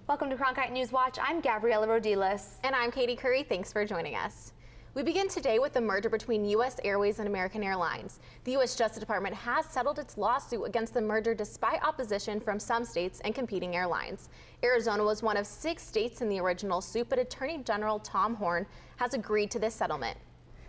Welcome to Caiti News Watch. I'm Gabriela Rodiles. And I'm Caiti Currey. Thanks for joining us. We begin today with the merger between U.S. Airways and American Airlines. The U.S. Justice Department has settled its lawsuit against the merger despite opposition from some states and competing airlines. Arizona was one of 6 states in the original suit, but Attorney General Tom Horne has agreed to this settlement.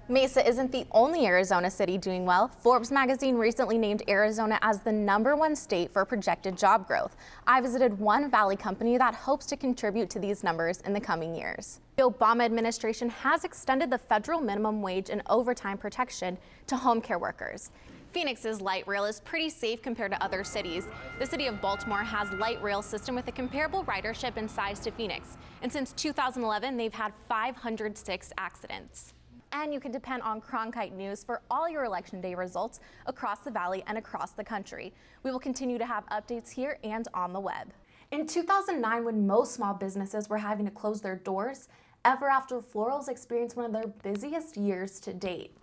Mesa isn't the only Arizona city doing well. Forbes magazine recently named Arizona as the #1 state for projected job growth. I visited one Valley company that hopes to contribute to these numbers in the coming years. The Obama administration has extended the federal minimum wage and overtime protection to home care workers. Phoenix's light rail is pretty safe compared to other cities. The city of Baltimore has light rail system with a comparable ridership and size to Phoenix. And since 2011, they've had 506 accidents. And you can depend on Caiti News for all your Election Day results across the Valley and across the country. We will continue to have updates here and on the web. In 2009, when most small businesses were having to close their doors, Ever After Florals experienced one of their busiest years to date.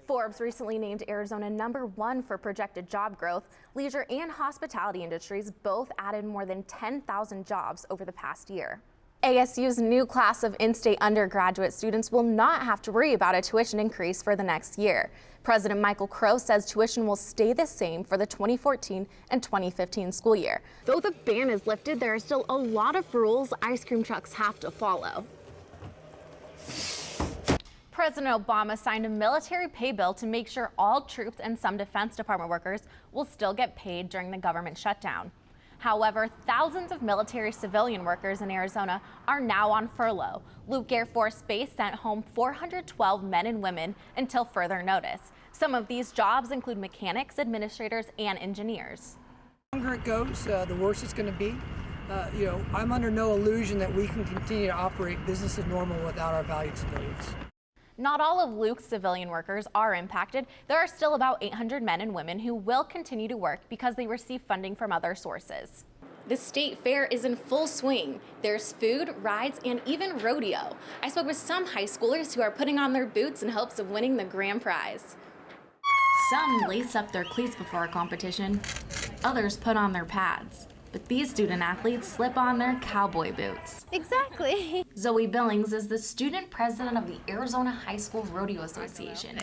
Forbes recently named Arizona #1 for projected job growth. Leisure and hospitality industries both added more than 10,000 jobs over the past year. ASU's new class of in-state undergraduate students will not have to worry about a tuition increase for the next year. President Michael Crow says tuition will stay the same for the 2014 and 2015 school year. Though the ban is lifted, there are still a lot of rules ice cream trucks have to follow. President Obama signed a military pay bill to make sure all troops and some Defense Department workers will still get paid during the government shutdown. However, thousands of military civilian workers in Arizona are now on furlough. Luke Air Force Base sent home 412 men and women until further notice. Some of these jobs include mechanics, administrators, and engineers. The longer it goes, the worse it's going to be. I'm under no illusion that we can continue to operate business as normal without our valued civilians. Not all of Luke's civilian workers are impacted. There are still about 800 men and women who will continue to work because they receive funding from other sources. The state fair is in full swing. There's food, rides, and even rodeo. I spoke with some high schoolers who are putting on their boots in hopes of winning the grand prize. Some lace up their cleats before a competition. Others put on their pads. But these student athletes slip on their cowboy boots. Exactly. Zoe Billings is the student president of the Arizona High School Rodeo Association.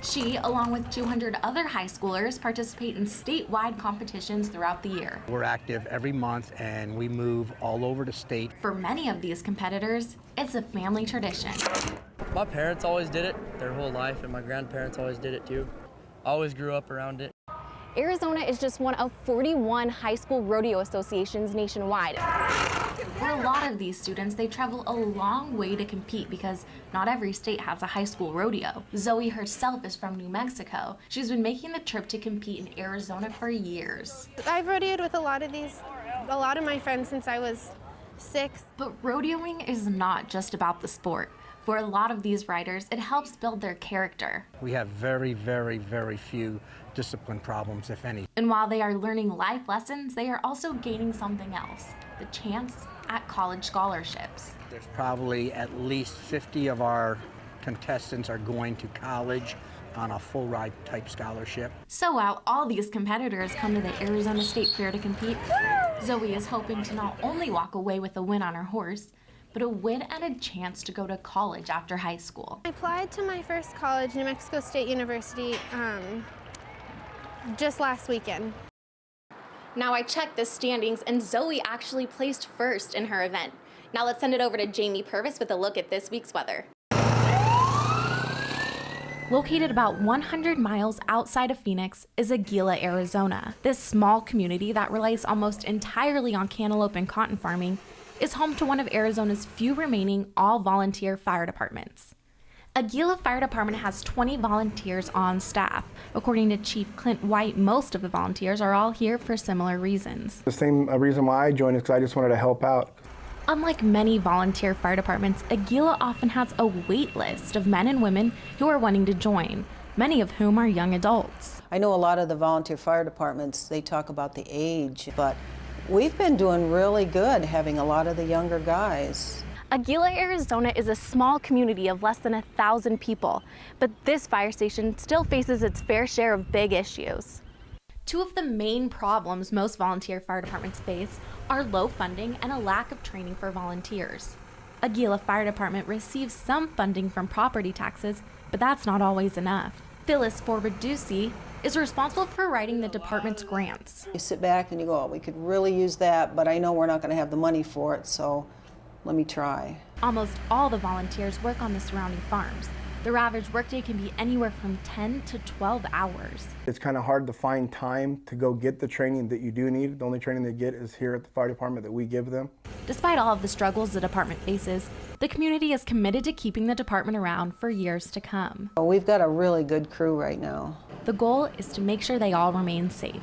She, along with 200 other high schoolers, participate in statewide competitions throughout the year. We're active every month and we move all over the state. For many of these competitors, it's a family tradition. My parents always did it their whole life, and my grandparents always did it too. I always grew up around it. Arizona is just one of 41 high school rodeo associations nationwide. For a lot of these students, they travel a long way to compete because not every state has a high school rodeo. Zoe herself is from New Mexico. She's been making the trip to compete in Arizona for years. I've rodeoed with a lot of my friends since I was 6. But rodeoing is not just about the sport. For a lot of these riders, it helps build their character. We have very, very, very few discipline problems, if any. And while they are learning life lessons, they are also gaining something else, the chance at college scholarships. There's probably at least 50 of our contestants are going to college on a full ride type scholarship. So while all these competitors come to the Arizona State Fair to compete, Zoe is hoping to not only walk away with a win on her horse, but a win and a chance to go to college after high school. I applied to my first college, New Mexico State University, just last weekend. Now I checked the standings and Zoe actually placed first in her event. Now let's send it over to Jamie Purvis with a look at this week's weather. Located about 100 miles outside of Phoenix is Aguila, Arizona. This small community that relies almost entirely on cantaloupe and cotton farming is home to one of Arizona's few remaining all-volunteer fire departments. Aguila Fire Department has 20 volunteers on staff. According to Chief Clint White, most of the volunteers are all here for similar reasons. The same reason why I joined is because I just wanted to help out. Unlike many volunteer fire departments, Aguila often has a wait list of men and women who are wanting to join, many of whom are young adults. I know a lot of the volunteer fire departments, they talk about the age, but we've been doing really good having a lot of the younger guys. Aguila, Arizona is a small community of less than 1,000 people, but this fire station still faces its fair share of big issues. Two of the main problems most volunteer fire departments face are low funding and a lack of training for volunteers. Aguila Fire Department receives some funding from property taxes, but that's not always enough. Phyllis Forbidusi is responsible for writing the department's grants. You sit back and you go, oh, we could really use that, but I know we're not going to have the money for it, so let me try. Almost all the volunteers work on the surrounding farms. Their average workday can be anywhere from 10 to 12 hours. It's kind of hard to find time to go get the training that you do need. The only training they get is here at the fire department that we give them. Despite all of the struggles the department faces, the community is committed to keeping the department around for years to come. We've got a really good crew right now. The goal is to make sure they all remain safe.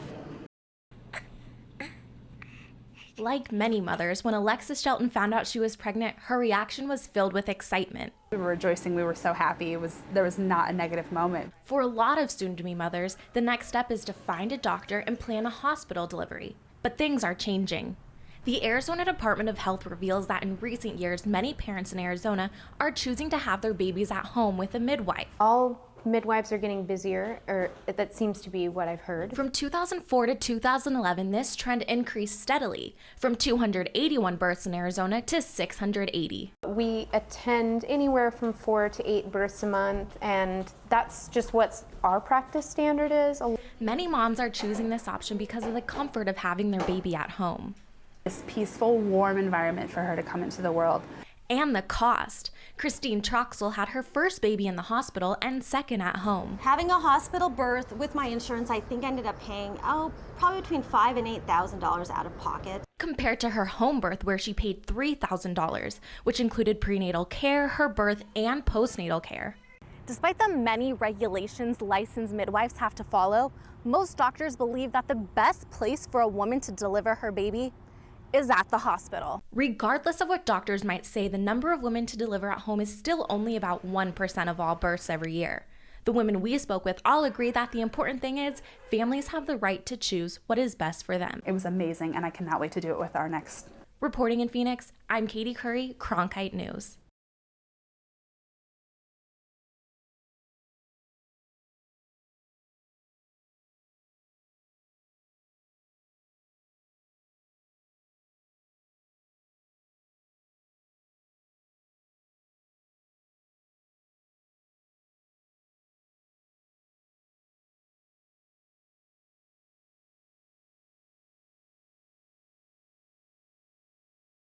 Like many mothers, when Alexis Shelton found out she was pregnant, her reaction was filled with excitement. We were rejoicing, we were so happy. There was not a negative moment. For a lot of soon-to-be mothers, the next step is to find a doctor and plan a hospital delivery. But things are changing. The Arizona Department of Health reveals that in recent years, many parents in Arizona are choosing to have their babies at home with a midwife. All midwives are getting busier, or that seems to be what I've heard. From 2004 to 2011, this trend increased steadily, from 281 births in Arizona to 680. We attend anywhere from 4 to 8 births a month, and that's just what our practice standard is. Many moms are choosing this option because of the comfort of having their baby at home. This peaceful, warm environment for her to come into the world. And the cost. Christine Troxel had her first baby in the hospital and second at home. Having a hospital birth with my insurance, I think I ended up paying, probably between $5,000 and $8,000 out of pocket. Compared to her home birth where she paid $3,000, which included prenatal care, her birth, and postnatal care. Despite the many regulations licensed midwives have to follow, most doctors believe that the best place for a woman to deliver her baby is at the hospital. Regardless of what doctors might say, the number of women to deliver at home is still only about 1% of all births every year. The women we spoke with all agree that the important thing is families have the right to choose what is best for them. It was amazing, and I cannot wait to do it with our next. Reporting in Phoenix, I'm Caiti Currey, Cronkite News.